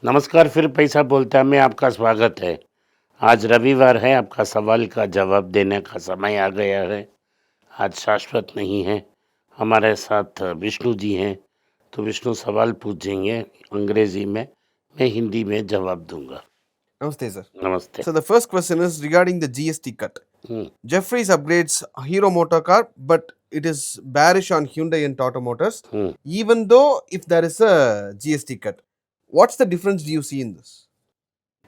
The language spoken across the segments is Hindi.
नमस्कार, फिर पैसा बोलता में आपका स्वागत है। आज रविवार है, आपका सवाल का जवाब देने का समय आ गया है। आज शाश्वत नहीं है, हमारे साथ विष्णु जी हैं, तो विष्णु सवाल पूछेंगे अंग्रेजी में, मैं हिंदी में जवाब दूंगा। Namaste, sir. नमस्ते। So the first question is regarding the GST cut. Hmm, Jeffries upgrades Hero Motorcar, but it is bearish on Hyundai and Tata Motors, hmm. even though if there is a GST cut. What's the difference do you see in this?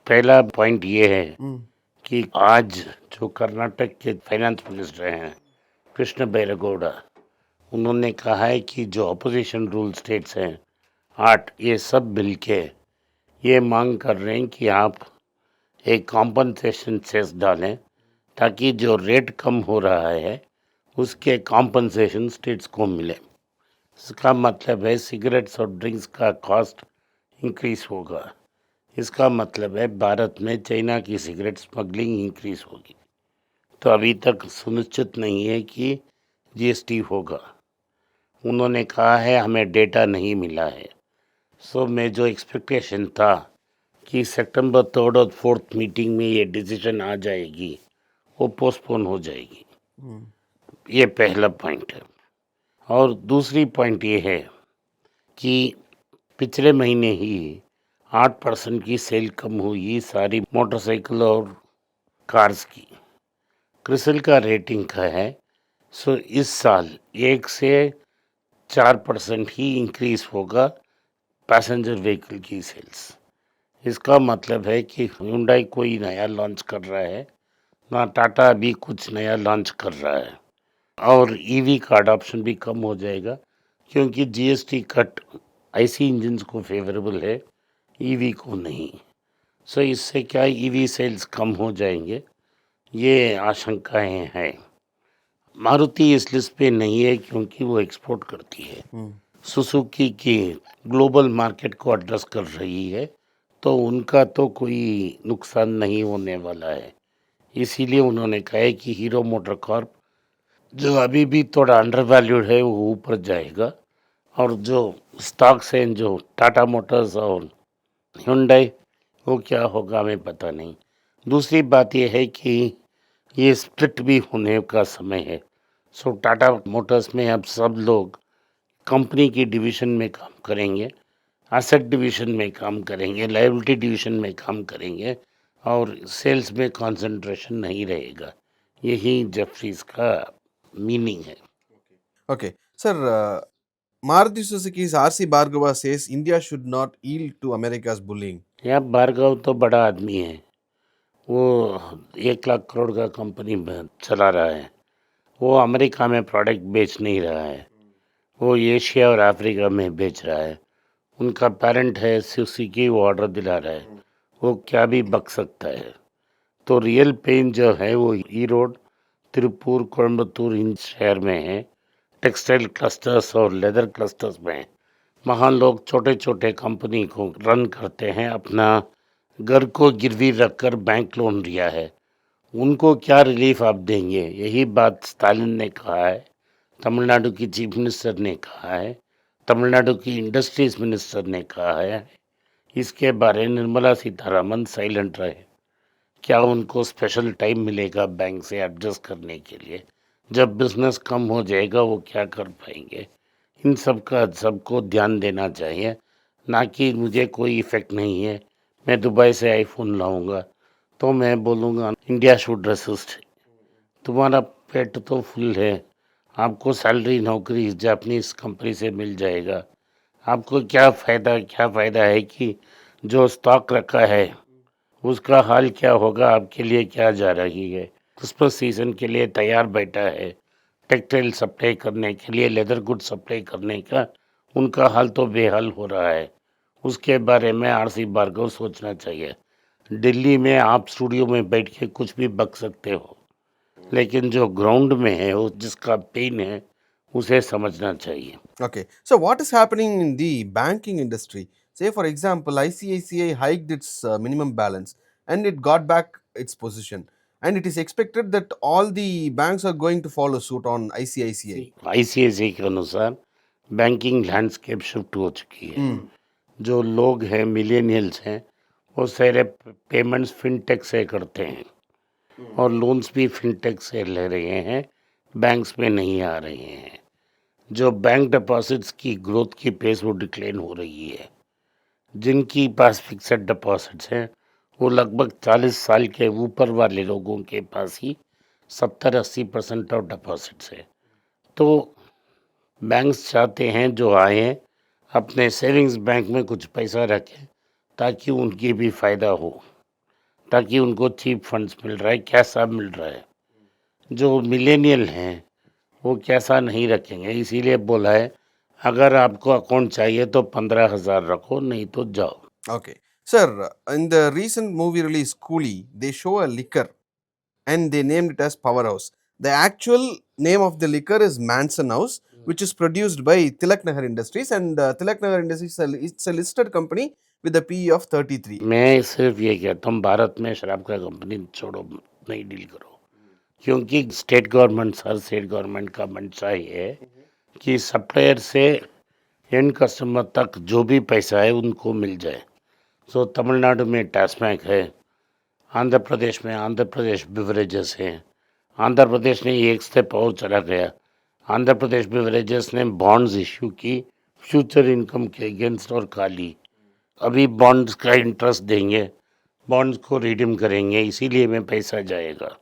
पहला पॉइंट ये है Mm. कि आज जो कर्नाटक के फाइनेंस मिनिस्टर हैं कृष्ण बैरगौड़ा, उन्होंने कहा है कि जो अपोजिशन रूल स्टेट्स हैं 8, ये सब मिलके ये मांग कर रहे हैं कि आप एक कॉम्पनसेशन सेस डालें ताकि जो रेट कम हो रहा है उसके कॉम्पनसेशन स्टेट्स को मिले। इसका मतलब है सिगरेट्स और ड्रिंक्स का कॉस्ट इंक्रीज होगा। इसका मतलब है भारत में चाइना की सिगरेट स्मगलिंग इंक्रीज होगी। तो अभी तक सुनिश्चित नहीं है कि जीएसटी होगा। उन्होंने कहा है हमें डेटा नहीं मिला है। सो मैं जो एक्सपेक्टेशन था कि सितंबर 3 और 4 मीटिंग में ये डिसीजन आ जाएगी, वो पोस्टपोन हो जाएगी। ये पहला पॉइंट है। और दूसरी पॉइंट ये है कि पिछले महीने ही 8% की सेल कम हुई सारी मोटरसाइकिल और कार्स की। क्रिसिल का रेटिंग का है, सो इस साल 1 से 4% ही इंक्रीज होगा पैसेंजर व्हीकल की सेल्स। इसका मतलब है कि Hyundai कोई नया लॉन्च कर रहा है, ना टाटा अभी कुछ नया लॉन्च कर रहा है। और ईवी का अडॉप्शन भी कम हो जाएगा क्योंकि जीएसटी कट आईसी इंजन्स को फेवरेबल है, ईवी को नहीं। सो इससे क्या ईवी सेल्स कम हो जाएंगे, ये आशंकाएं हैं। मारुति इस लिस्ट पे नहीं है क्योंकि वो एक्सपोर्ट करती है। सुजुकी की ग्लोबल मार्केट को एड्रेस कर रही है, तो उनका तो कोई नुकसान नहीं होने वाला है। इसीलिए उन्होंने कहा है कि हीरो मोटर कॉर्प जो अभी भी थोड़ा अंडर वैल्यूड है वो ऊपर जाएगा, और जो स्टॉक्स हैं जो टाटा मोटर्स और Hyundai, वो क्या होगा हमें पता नहीं। दूसरी बात ये है कि ये स्प्लिट भी होने का समय है। सो टाटा मोटर्स में अब सब लोग कंपनी की डिवीज़न में काम करेंगे, एसेट डिवीज़न में काम करेंगे, लायबिलिटी डिवीज़न में काम करेंगे, और सेल्स में कंसंट्रेशन नहीं रहेगा। यही जेफरीज का मीनिंग है। Okay. Sir, Maruti Suzuki's RC Bhargava says India should not yield to America's bullying. यहाँ भार्गव तो बड़ा आदमी है, वो 1 लाख करोड़ का कंपनी चला रहा है। वो अमेरिका में प्रोडक्ट बेच नहीं रहा है, वो एशिया और अफ्रीका में बेच रहा है। उनका पेरेंट है सुजुकी, वो ऑर्डर दिला रहा है, वो क्या भी बक सकता है। तो रियल पेन जो है वो ईरोड, तिरुपुर, कोयम्बतूर इन शहर में है, टेक्सटाइल क्लस्टर्स और लेदर क्लस्टर्स में। वहाँ लोग छोटे छोटे कंपनी को रन करते हैं, अपना घर को गिरवी रखकर बैंक लोन लिया है। उनको क्या रिलीफ आप देंगे? यही बात स्टालिन ने कहा है, तमिलनाडु की चीफ मिनिस्टर ने कहा है, तमिलनाडु की इंडस्ट्रीज मिनिस्टर ने कहा है। इसके बारे में निर्मला सीतारमन साइलेंट रहे। क्या उनको स्पेशल टाइम मिलेगा बैंक से एडजस्ट करने के लिए? जब बिजनेस कम हो जाएगा वो क्या कर पाएंगे? इन सब का सबको ध्यान देना चाहिए, ना कि मुझे कोई इफेक्ट नहीं है, मैं दुबई से आईफोन लाऊंगा तो मैं बोलूँगा इंडिया शुड रेसिस्ट। तुम्हारा पेट तो फुल है, आपको सैलरी नौकरी जापानीज कंपनी से मिल जाएगा। आपको क्या फ़ायदा है कि जो स्टॉक रखा है उसका हाल क्या होगा? आपके लिए क्या जा रही है? क्रिसमस सीजन के लिए तैयार बैठा है, टेक्सटाइल सप्लाई करने के लिए, लेदर गुड सप्लाई करने का, उनका हाल तो बेहाल हो रहा है। उसके बारे में आरसी भार्गव सोचना चाहिए। दिल्ली में आप स्टूडियो में बैठ के कुछ भी बक सकते हो, लेकिन जो ग्राउंड में है वो जिसका पेन है उसे समझना चाहिए। Okay. So, what is happening in the banking industry? Say, for example, ICICI hiked its minimum balance and it got back its position. And it is expected that all the banks are going to follow suit on ICICI. ICICI के अनुसार बैंकिंग लैंडस्केप शिफ्ट हो चुकी है। जो लोग हैं मिलेनियल्स हैं वो सारे पेमेंट्स फिनटेक से करते हैं और लोन्स भी फिनटेक से ले रहे हैं, बैंक्स में नहीं आ रहे हैं। जो बैंक डिपॉजिट्स की ग्रोथ की पेस वो डिक्लाइन हो रही है। जिनकी पास फिक्स्ड डिपॉजिट्स हैं वो लगभग 40 साल के ऊपर वाले लोगों के पास ही 70-80% ऑफ डिपॉजिट्स है। तो बैंक्स चाहते हैं जो आए अपने सेविंग्स बैंक में कुछ पैसा रखें ताकि उनकी भी फ़ायदा हो, ताकि उनको चीप फंड्स मिल रहा है, कैसा मिल रहा है। जो मिलेनियल हैं वो कैसा नहीं रखेंगे, इसीलिए बोला है अगर आपको अकाउंट चाहिए तो 15,000 रखो, नहीं तो जाओ। Okay. Sir, in the recent movie release Coolie, they show a liquor and they named it as Powerhouse. The actual name of the liquor is Manson House, which is produced by Tilak Nagar Industries, and Tilak Nagar Industries it's a listed company with a PE of 33. मैं सिर्फ ये कहता हूँ भारत में शराब का कंपनी छोड़ो, नहीं डील करो, क्योंकि स्टेट गवर्नमेंट हर स्टेट गवर्नमेंट का मंशा ये है कि सप्लायर से एंड कस्टमर तक जो भी पैसा है उनको मिल जाए। सो तमिलनाडु में टैस्मैक है, आंध्र प्रदेश में आंध्र प्रदेश बिवरेजेस है। आंध्र प्रदेश ने एक स्टेप और चला गया, आंध्र प्रदेश बिवरेजेस ने बॉन्ड्स इश्यू की फ्यूचर इनकम के अगेंस्ट और खाली अभी बॉन्ड्स का इंटरेस्ट देंगे, बॉन्ड्स को रिडीम करेंगे, इसीलिए में पैसा जाएगा।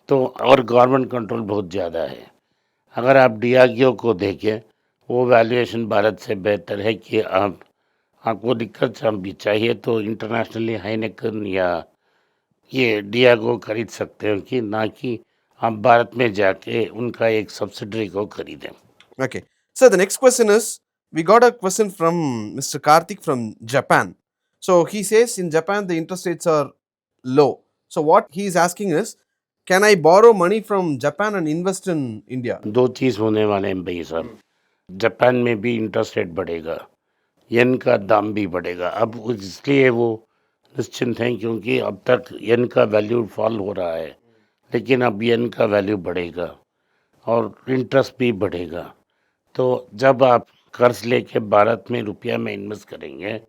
तो और गवर्नमेंट कंट्रोल बहुत ज़्यादा है। अगर आप डियागियो को देखें वो वैल्यूएशन भारत से बेहतर है कि आपको दिक्कत भी चाहिए तो इंटरनेशनली हाइनेकन या ये डियागो खरीद सकते हो कि ना कि आप भारत में जाके उनका एक सब्सिडरी को खरीदें। Okay. So the next question is, we got a question from Mr. Karthik from Japan. So he says in Japan the interest rates are low. So what he is asking is, can I borrow money from Japan and invest in India? दो चीज़ होने वाले हैं भाई साहब, जापान में भी इंटरेस्ट रेट बढ़ेगा, येन का दाम भी बढ़ेगा। अब इसलिए वो निश्चिंत हैं क्योंकि अब तक येन का वैल्यू फॉल हो रहा है, लेकिन अब येन का वैल्यू बढ़ेगा और इंटरेस्ट भी बढ़ेगा। तो जब आप कर्ज लेके भारत में रुपया में इन्वेस्ट करेंगे,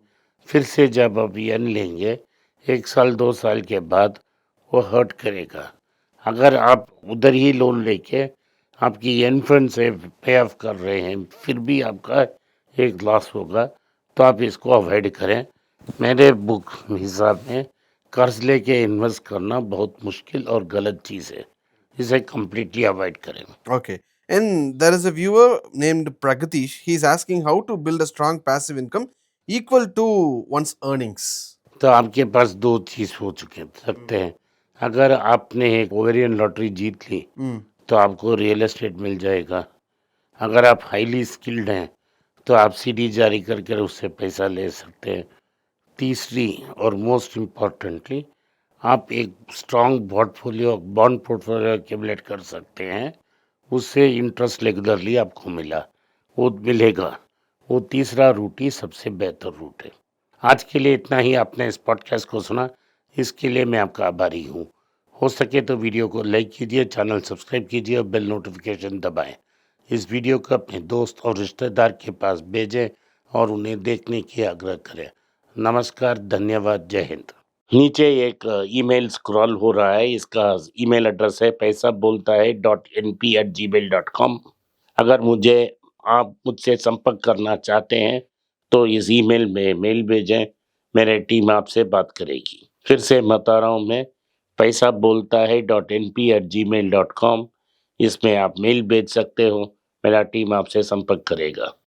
फिर से जब आप येन लेंगे 1 साल 2 साल के बाद वो हर्ट करेगा। अगर आप उधर ही लोन लेके आपकी येन फंड से पे ऑफ कर रहे हैं फिर भी आपका एक लॉस होगा, तो आप इसको अवॉइड करें। मेरे बुक हिसाब में कर्ज लेके इन्वेस्ट करना बहुत मुश्किल और गलत चीज़ है, इसे कम्प्लीटली अवॉइड करें। Okay. And there is a viewer named Pragatish. He is asking how to build a strong passive income equal to one's earnings. तो आपके पास दो चीज़ हो सकते हैं। अगर आपने एक ओवेरियन लॉटरी जीत ली तो आपको रियल एस्टेट मिल जाएगा। अगर आप हाईली स्किल्ड हैं तो आप सीडी जारी करके उससे पैसा ले सकते हैं। तीसरी और मोस्ट इम्पॉर्टेंटली आप एक स्ट्रॉन्ग बॉन्ड पोर्टफोलियो एक्यूमुलेट कर सकते हैं, उससे इंटरेस्ट रेगुलरली आपको मिलेगा। वो तीसरा रूट ही सबसे बेहतर रूट है। आज के लिए इतना ही। आपने इस पॉडकास्ट को सुना, इसके लिए मैं आपका आभारी हूँ। हो सके तो वीडियो को लाइक कीजिए, चैनल सब्सक्राइब कीजिए और बेल नोटिफिकेशन दबाएं। इस वीडियो को अपने दोस्त और रिश्तेदार के पास भेजें और उन्हें देखने की आग्रह करें। नमस्कार, धन्यवाद, जय हिंद। नीचे एक ईमेल स्क्रॉल हो रहा है, इसका ईमेल एड्रेस है paisa.boltahai.np@gmail.com। अगर आप मुझसे संपर्क करना चाहते हैं तो इस ईमेल में मेल भेजें, मेरी टीम आपसे बात करेगी। फिर से बता रहा हूँ मैं, paisa.boltahai.np@gmail.com, इसमें आप मेल भेज सकते हो, मेरा टीम आपसे संपर्क करेगा।